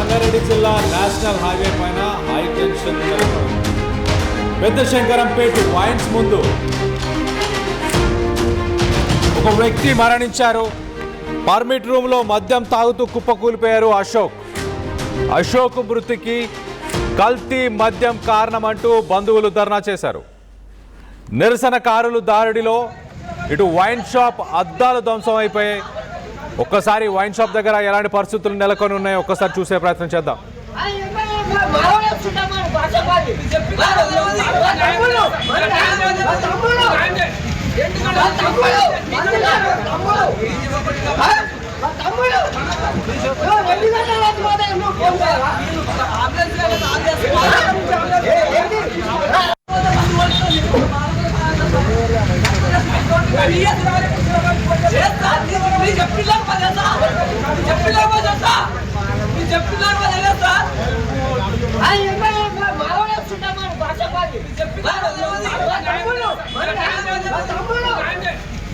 సంగారెడ్డి జిల్లా national highway పైన high tension పెద్ద శంకరంపేట వైన్స్ ముందు ఒక వ్యక్తి మరణించారు. పర్మిట్ రూమ్లో మద్యం తాగుతూ కుప్పకూలిపోయారు అశోక్ మృతికి కల్తీ మద్యం కారణమంటూ బంధువులు ధర్నా చేశారు. నిరసనకారులు దాడిలో ఇటు వైన్ షాప్ అద్దాలు ధ్వంసం అయిపోయాయి. ఒక్కసారి వైన్ షాప్ దగ్గర ఎలాంటి పరిస్థితులు నెలకొని ఉన్నాయో ఒక్కసారి చూసే ప్రయత్నం చేద్దాం.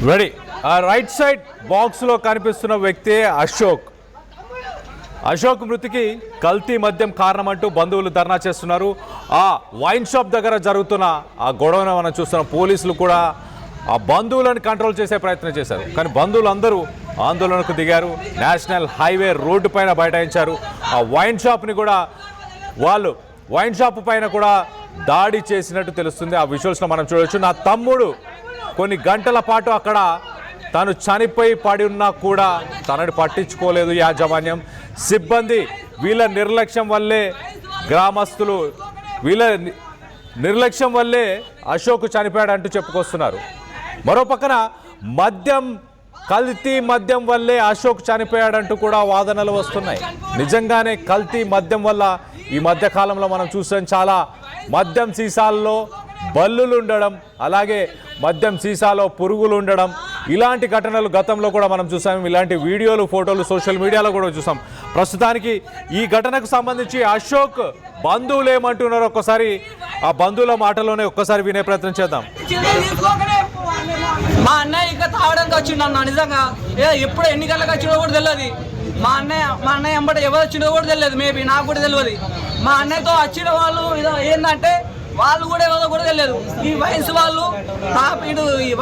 రెడీ రైట్ సైడ్ బాక్స్ లో కనిపిస్తున్న వ్యక్తి అశోక్ మృతికి కల్తీ మద్యం కారణమంటూ బంధువులు ధర్నా చేస్తున్నారు. ఆ వైన్ షాప్ దగ్గర జరుగుతున్న ఆ గొడవను మనం చూస్తున్నాం. పోలీసులు కూడా ఆ బంధువులను కంట్రోల్ చేసే ప్రయత్నం చేశారు. కానీ బంధువులు అందరూ ఆందోళనకు దిగారు. నేషనల్ హైవే రోడ్డు పైన బైఠాయించారు. ఆ వైన్ షాప్ని కూడా వాళ్ళు వైన్ షాప్ పైన కూడా దాడి చేసినట్టు తెలుస్తుంది. ఆ విజువల్స్లో మనం చూడవచ్చు. నా తమ్ముడు కొన్ని గంటల పాటు అక్కడ తాను చనిపోయి పడి ఉన్నా కూడా తనని పట్టించుకోలేదు యాజమాన్యం, సిబ్బంది. వీళ్ళ నిర్లక్ష్యం వల్లే గ్రామస్తులు వీళ్ళ నిర్లక్ష్యం వల్లే అశోక్ చనిపోయాడంటూ చెప్పుకొస్తున్నారు. మరో పక్కన కల్తీ మద్యం వల్లే అశోక్ చనిపోయాడంటూ కూడా వాదనలు వస్తున్నాయి. నిజంగానే కల్తీ మద్యం వల్ల ఈ మధ్య కాలంలో మనం చూసాం, చాలా మద్యం సీసాల్లో బల్లులు ఉండడం, అలాగే మద్యం సీసాలో పురుగులు ఉండడం, ఇలాంటి ఘటనలు గతంలో కూడా మనం చూసాం. ఇలాంటి వీడియోలు, ఫోటోలు సోషల్ మీడియాలో కూడా చూసాం. ప్రస్తుతానికి ఈ ఘటనకు సంబంధించి అశోక్ బంధువులు ఏమంటున్నారో ఒక్కసారి ఆ బంధువుల మాటలోనే ఒక్కసారి వినే ప్రయత్నం చేద్దాం. మా అన్నయ్య ఇంకా తాగడానికి వచ్చిండన్న, నిజంగా ఎప్పుడు ఎన్ని గంటలకు వచ్చిందో కూడా తెలియదు. మా అన్నయ్య ఎంబట ఎవరు వచ్చిందో కూడా తెలియదు, మేబీ నాకు కూడా తెలియదు. మా అన్నయ్యతో వచ్చిన వాళ్ళు ఏంటంటే వాళ్ళు కూడా ఎవరో కూడా తెలియదు. ఈ వయసు వాళ్ళు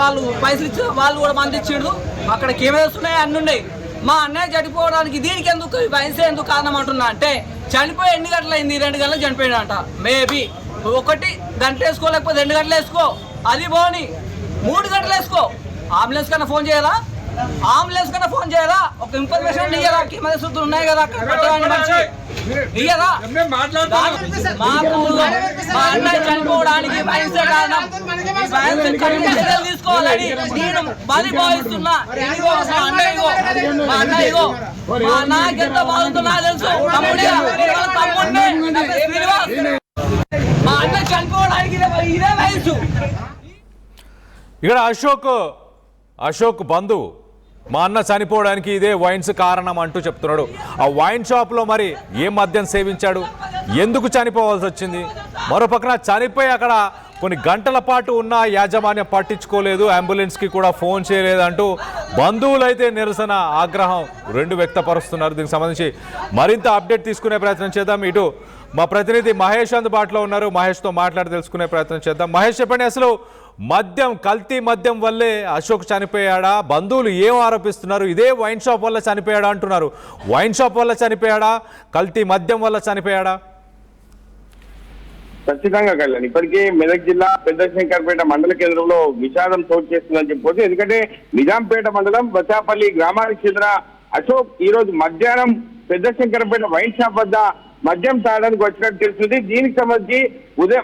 వాళ్ళు పైసలు ఇచ్చిన వాళ్ళు కూడా మంది ఇచ్చిండు. అక్కడ కెమెరాస్ ఉన్నాయి, అన్నీ ఉన్నాయి. మా అన్నయ్య చనిపోవడానికి దీనికి ఎందుకు ఈ వయసు ఎందుకు కారణం అంటున్నా అంటే, చనిపోయి ఎన్ని గంటలు అయింది? 2 గంటలకు చనిపోయాడు అంట. మేబీ 1 గంట వేసుకో, లేకపోతే 2 గంటలు వేసుకో, అది పోని 3 గంటలు వేసుకో. అంబులెన్స్ కన్నా ఫోన్ చేయాలా? ఒక ఇన్ఫర్మేషన్ ఇయ్యరా? కిమేసులు ఉన్నాయి కదా అక్కడ పెట్టడానికి మనిషి ఇయ్యరా? మాకు మా అన్నయ్య చనిపోవడానికి వయసే కారణం. తీసుకోవాలని నేను బలి భావిస్తున్నా. మా అన్నయ్యో మా అన్నయ్యకి ఎంత బాగుంటుందో తెలుసు. మా అన్నయ్య చనిపోవడానికి ఇదే వయసు. ఇక్కడ అశోక్ బంధువు మా అన్న చనిపోవడానికి ఇదే వైన్స్ కారణం అంటూ చెప్తున్నాడు. ఆ వైన్ షాప్లో మరి ఏ మద్యం సేవించాడు, ఎందుకు చనిపోవాల్సి వచ్చింది? మరో పక్కన చనిపోయి అక్కడ కొన్ని గంటల పాటు ఉన్న యాజమాన్యం పట్టించుకోలేదు, అంబులెన్స్కి కూడా ఫోన్ చేయలేదంటూ బంధువులు అయితే నిరసన, ఆగ్రహం 2 వ్యక్తపరుస్తున్నారు. దీనికి సంబంధించి మరింత అప్డేట్ తీసుకునే ప్రయత్నం చేద్దాం. ఇటు మా ప్రతినిధి మహేష్ అందుబాటులో ఉన్నారు. మహేష్తో మాట్లాడి తెలుసుకునే ప్రయత్నం చేద్దాం. మహేష్, చెప్పండి, అసలు కల్తీ మద్యం వల్లే అశోక్ చనిపోయాడా? బంధువులు ఏం ఆరోపిస్తున్నారు? ఇదే వైన్ షాప్ వల్ల చనిపోయాడా అంటున్నారు. వైన్ షాప్ వల్ల చనిపోయాడా, కల్తీ మద్యం వల్ల చనిపోయాడా? ఖచ్చితంగా కళ్యాణ్, ఇప్పటికీ మెదక్ జిల్లా పెద్ద శంకర్పేట మండల కేంద్రంలో విషాదం చోటు చేస్తుందని చెప్పవచ్చు. ఎందుకంటే నిజాంపేట మండలం బచాపల్లి గ్రామానికి చెందిన అశోక్ ఈ రోజు మధ్యాహ్నం పెద్ద శంకర్పేట వైన్ షాప్ వద్ద మద్యం తాగడానికి వచ్చినట్టు తెలుస్తుంది. దీనికి సంబంధించి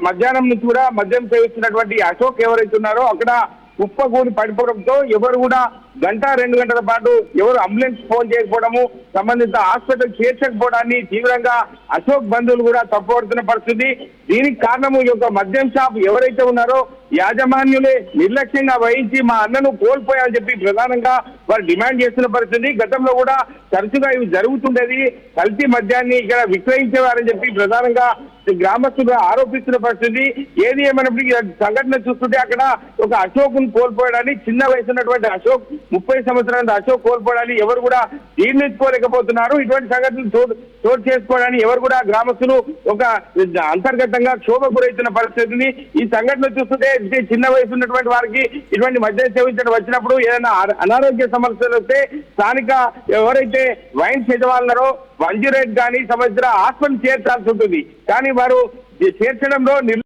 మధ్యాహ్నం నుంచి కూడా మద్యం సేవిస్తున్నటువంటి అశోక్ ఎవరైతే ఉన్నారో అక్కడ కుప్పకూలి పడిపోవడంతో ఎవరు కూడా 1-2 గంటల పాటు ఎవరు అంబులెన్స్ ఫోన్ చేయకపోవడము, సంబంధిత హాస్పిటల్ చేర్చకపోవడాన్ని తీవ్రంగా అశోక్ బంధువులు కూడా తప్పుపడుతున్న పరిస్థితి. దీనికి కారణము ఈ యొక్క మద్యం షాప్ ఎవరైతే ఉన్నారో యాజమాన్యులే నిర్లక్ష్యంగా వహించి మా అన్నను కోల్పోయాలని చెప్పి ప్రధానంగా వారు డిమాండ్ చేస్తున్న పరిస్థితి. గతంలో కూడా తరచుగా ఇవి జరుగుతుండేది, కల్తీ మద్యాన్ని ఇక్కడ విక్రయించేవారని చెప్పి ప్రధానంగా గ్రామస్తులు ఆరోపిస్తున్న పరిస్థితి. ఏది ఏమైనప్పటికీ సంఘటన చూస్తుంటే అక్కడ ఒక అశోక్ కోల్పోయాడని, చిన్న వయసు ఉన్నటువంటి అశోక్, 30 సంవత్సరాల అశోక్ కోల్పోయాడని ఎవరు కూడా జీర్ణించుకోలేకపోతున్నారు. ఇటువంటి సంఘటనలు చోటు చేసుకోవడానికి ఎవరు కూడా గ్రామస్తులు ఒక అంతర్గతంగా క్షోభ గురవుతున్న పరిస్థితిని ఈ సంఘటన చూస్తుంటే చిన్న వయసు ఉన్నటువంటి వారికి ఇటువంటి మద్యం సేవించడం వచ్చినప్పుడు ఏదైనా అనారోగ్య సమస్యలు వస్తే స్థానిక ఎవరైతే వైన్స్ యజమానున్నారో 108 కానీ సంవత్సర ఆత్మను చేర్చాల్సి ఉంటుంది. కానీ వారు చేర్చడంలో